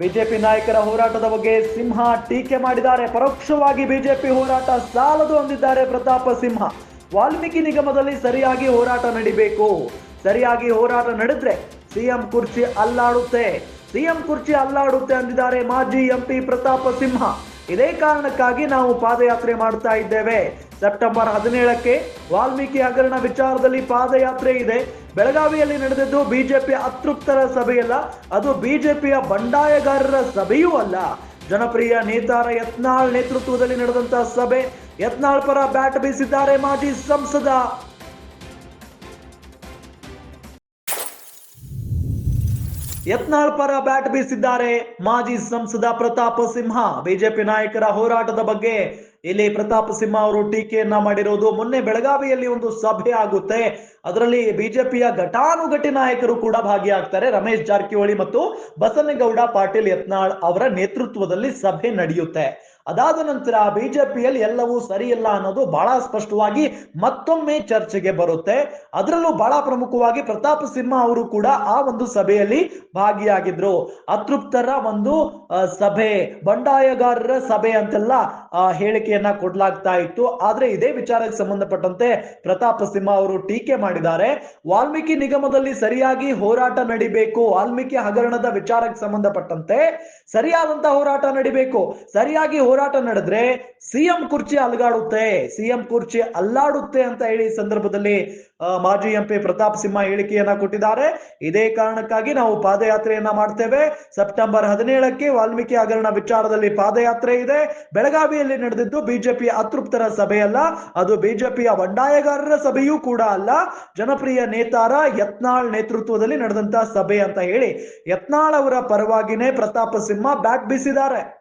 BJP ನಾಯಕರ ಹೋರಾಟದ ಬಗ್ಗೆ ಸಿಂಹ ಟೀಕೆ ಮಾಡಿದ್ದಾರೆ. ಪರೋಕ್ಷವಾಗಿ ಬಿಜೆಪಿ ಹೋರಾಟ ಸಾಲದು ಅಂದಿದ್ದಾರೆ ಪ್ರತಾಪ ಸಿಂಹ. ವಾಲ್ಮೀಕಿ ನಿಗಮದಲ್ಲಿ ಸರಿಯಾಗಿ ಹೋರಾಟ ನಡಿಬೇಕು. ಸರಿಯಾಗಿ ಹೋರಾಟ ನಡೆದ್ರೆ ಸಿಎಂ ಕುರ್ಚಿ ಅಲ್ಲಾಡುತ್ತೆ. ಸಿಎಂ ಕುರ್ಚಿ ಅಲ್ಲಾಡುತ್ತೆ ಅಂದಿದ್ದಾರೆ ಮಾಜಿ ಎಂಪಿ ಪ್ರತಾಪ ಸಿಂಹ. ಇದೇ ಕಾರಣಕ್ಕಾಗಿ ನಾವು ಪಾದಯಾತ್ರೆ ಮಾಡ್ತಾ ಇದ್ದೇವೆ. ಸೆಪ್ಟೆಂಬರ್ 17ಕ್ಕೆ ವಾಲ್ಮೀಕಿ ಹಗರಣ ವಿಚಾರದಲ್ಲಿ ಪಾದಯಾತ್ರೆ ಇದೆ. ಬೆಳಗಾವಿಯಲ್ಲಿ ನಡೆದಿದ್ದು ಬಿಜೆಪಿ ಅತೃಪ್ತರ ಸಭೆಯಲ್ಲ, ಅದು ಬಿಜೆಪಿಯ ಬಂಡಾಯಗಾರರ ಸಭೆಯೂ ಅಲ್ಲ. ಜನಪ್ರಿಯ ನೇತಾರ ಯತ್ನಾಳ್ ನೇತೃತ್ವದಲ್ಲಿ ನಡೆದಂತಹ ಸಭೆ. ಯತ್ನಾಳ್ ಪರ ಬ್ಯಾಟ್ ಬೀಸಿದ್ದಾರೆ ಮಾಜಿ ಸಂಸದ ಯತ್ನಾಳ್ ಪರ ಬ್ಯಾಟ್ ಬೀಸಿದ್ದಾರೆ ಮಾಜಿ ಸಂಸದ ಪ್ರತಾಪ ಸಿಂಹ. ಬಿಜೆಪಿ ನಾಯಕರ ಹೋರಾಟದ ಬಗ್ಗೆ ಇಲ್ಲಿ ಪ್ರತಾಪ ಸಿಂಹ ಅವರು ಟೀಕೆಯನ್ನ ಮಾಡಿರೋದು. ಮೊನ್ನೆ ಬೆಳಗಾವಿಯಲ್ಲಿ ಒಂದು ಸಭೆ ಆಗುತ್ತೆ. ಅದರಲ್ಲಿ ಬಿಜೆಪಿಯ ಘಟಾನುಘಟಿ ನಾಯಕರು ಕೂಡ ಭಾಗಿಯಾಗ್ತಾರೆ. ರಮೇಶ್ ಜಾರಕಿಹೊಳಿ ಮತ್ತು ಬಸನಗೌಡ ಪಾಟೀಲ್ ಯತ್ನಾಳ್ ಅವರ ನೇತೃತ್ವದಲ್ಲಿ ಸಭೆ ನಡೆಯುತ್ತೆ. ಅದಾದ ನಂತರ ಬಿಜೆಪಿಯಲ್ಲಿ ಎಲ್ಲವೂ ಸರಿಯಿಲ್ಲ ಅನ್ನೋದು ಬಹಳ ಸ್ಪಷ್ಟವಾಗಿ ಮತ್ತೊಮ್ಮೆ ಚರ್ಚೆಗೆ ಬರುತ್ತೆ. ಅದರಲ್ಲೂ ಬಹಳ ಪ್ರಮುಖವಾಗಿ ಪ್ರತಾಪ ಸಿಂಹ ಅವರು ಕೂಡ ಆ ಒಂದು ಸಭೆಯಲ್ಲಿ ಭಾಗಿಯಾಗಿದ್ರು. ಅತೃಪ್ತರ ಒಂದು ಸಭೆ, ಬಂಡಾಯಗಾರರ ಸಭೆ ಅಂತೆಲ್ಲ ಹೇಳಿಕೆಯನ್ನ ಕೊಡ್ಲಾಗ್ತಾ ಇತ್ತು. ಆದ್ರೆ ಇದೇ ವಿಚಾರಕ್ಕೆ ಸಂಬಂಧಪಟ್ಟಂತೆ ಪ್ರತಾಪ ಸಿಂಹ ಅವರು ಟೀಕೆ ಮಾಡಿದ್ದಾರೆ. ವಾಲ್ಮೀಕಿ ನಿಗಮದಲ್ಲಿ ಸರಿಯಾಗಿ ಹೋರಾಟ ನಡಿಬೇಕು. ವಾಲ್ಮೀಕಿ ಹಗರಣದ ವಿಚಾರಕ್ಕೆ ಸಂಬಂಧಪಟ್ಟಂತೆ ಸರಿಯಾದಂತಹ ಹೋರಾಟ ನಡಿಬೇಕು. ಸರಿಯಾಗಿ ಹೋರಾಟ ನಡೆದ್ರೆ ಸಿಎಂ ಕುರ್ಚಿ ಅಲುಗಾಡುತ್ತೆ, ಸಿಎಂ ಕುರ್ಚಿ ಅಲ್ಲಾಡುತ್ತೆ ಅಂತ ಹೇಳಿ ಈ ಸಂದರ್ಭದಲ್ಲಿ ಮಾಜಿ ಎಂಪಿ ಪ್ರತಾಪ್ ಸಿಂಹ ಹೇಳಿಕೆಯನ್ನ ಕೊಟ್ಟಿದ್ದಾರೆ. ಇದೇ ಕಾರಣಕ್ಕಾಗಿ ನಾವು ಪಾದಯಾತ್ರೆಯನ್ನ ಮಾಡ್ತೇವೆ. ಸೆಪ್ಟೆಂಬರ್ 17ಕ್ಕೆ ವಾಲ್ಮೀಕಿ ಹಗರಣ ವಿಚಾರದಲ್ಲಿ ಪಾದಯಾತ್ರೆ ಇದೆ. ಬೆಳಗಾವಿಯಲ್ಲಿ ನಡೆದಿದ್ದು ಬಿಜೆಪಿ ಅತೃಪ್ತರ ಸಭೆಯಲ್ಲ, ಅದು ಬಿಜೆಪಿಯ ಬಂಡಾಯಗಾರರ ಸಭೆಯೂ ಕೂಡ ಅಲ್ಲ. ಜನಪ್ರಿಯ ನೇತಾರ ಯತ್ನಾಳ್ ನೇತೃತ್ವದಲ್ಲಿ ನಡೆದಂತಹ ಸಭೆ ಅಂತ ಹೇಳಿ ಯತ್ನಾಳ್ ಅವರ ಪರವಾಗಿನೇ ಪ್ರತಾಪ ಸಿಂಹ ಬ್ಯಾಟ್ ಬೀಸಿದ್ದಾರೆ.